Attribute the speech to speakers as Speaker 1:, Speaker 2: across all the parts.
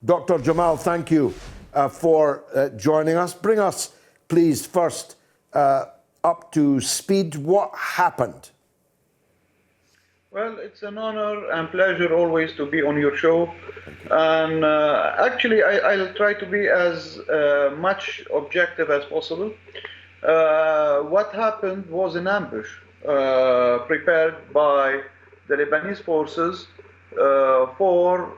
Speaker 1: Dr. Jamal, thank you for joining us. Bring us, please, first up to speed. What happened?
Speaker 2: Well, it's an honor and pleasure always to be on your show. And actually, I'll try to be as much objective as possible. What happened was an ambush prepared by the Lebanese forces for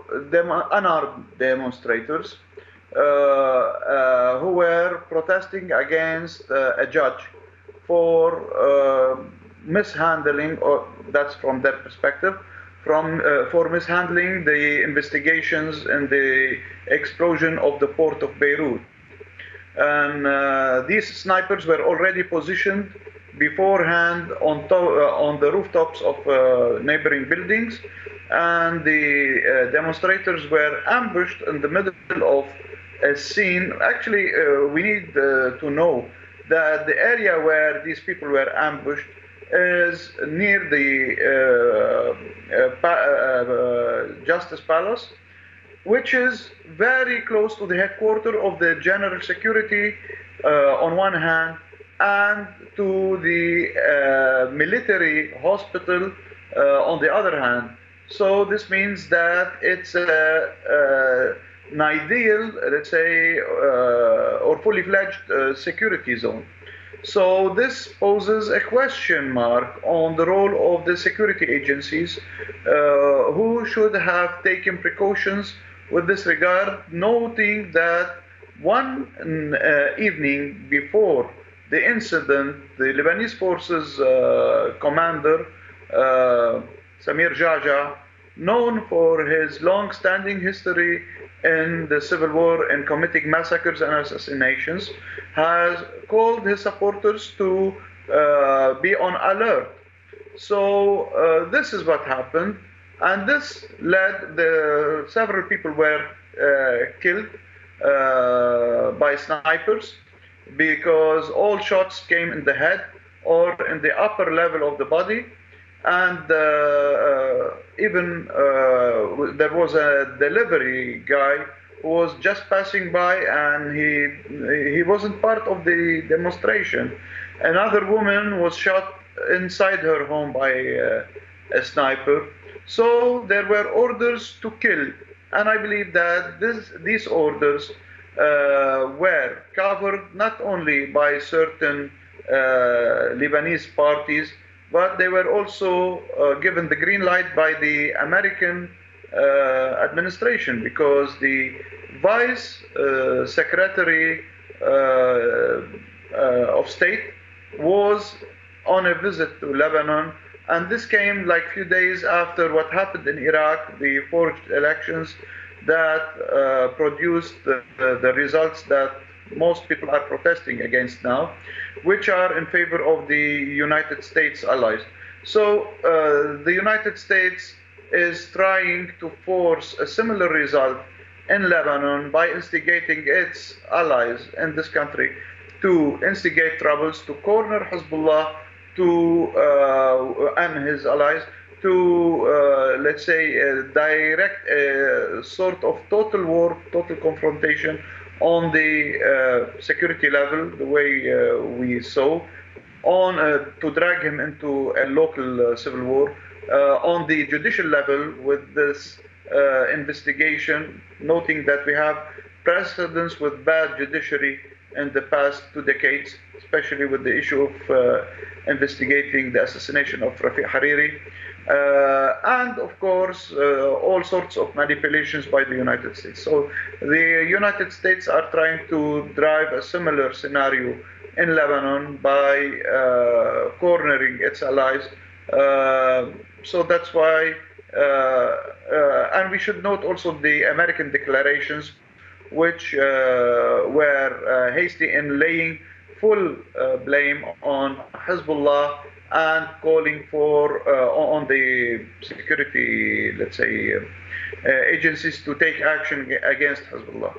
Speaker 2: unarmed demonstrators who were protesting against a judge for mishandling, or that's from their perspective, for mishandling the investigations in the explosion of the port of Beirut. And these snipers were already positioned beforehand on the rooftops of neighboring buildings, and the demonstrators were ambushed in the middle of a scene. Actually, we need to know that the area where these people were ambushed is near the Justice Palace, which is very close to the headquarters of the General Security on one hand, and to the military hospital on the other hand. So this means that it's an ideal, let's say, or fully fledged security zone. So this poses a question mark on the role of the security agencies, who should have taken precautions with this regard, noting that one evening before the incident, the Lebanese forces commander, Samir Jaja, known for his long-standing history in the civil war and committing massacres and assassinations, has called his supporters to be on alert. So this is what happened, and this led several people were killed by snipers, because all shots came in the head or in the upper level of the body. And even there was a delivery guy who was just passing by, and he wasn't part of the demonstration. Another woman was shot inside her home by a sniper. So there were orders to kill, and I believe that these orders were covered not only by certain Lebanese parties, but they were also given the green light by the American administration, because the Vice Secretary of State was on a visit to Lebanon, and this came like a few days after what happened in Iraq, the forged elections that produced the results that most people are protesting against now, which are in favor of the United States allies. So the United States is trying to force a similar result in Lebanon by instigating its allies in this country to instigate troubles, to corner Hezbollah and his allies, to, let's say, direct a sort of total war, total confrontation on the security level, the way we saw, to drag him into a local civil war, on the judicial level with this investigation, noting that we have precedents with bad judiciary in the past 2 decades, especially with the issue of investigating the assassination of Rafiq Hariri, and of course all sorts of manipulations by the United States. So the United States are trying to drive a similar scenario in Lebanon by cornering its allies. So that's why, and we should note also the American declarations, which were hasty in laying full blame on Hezbollah and calling for on the security, let's say, agencies to take action against Hezbollah.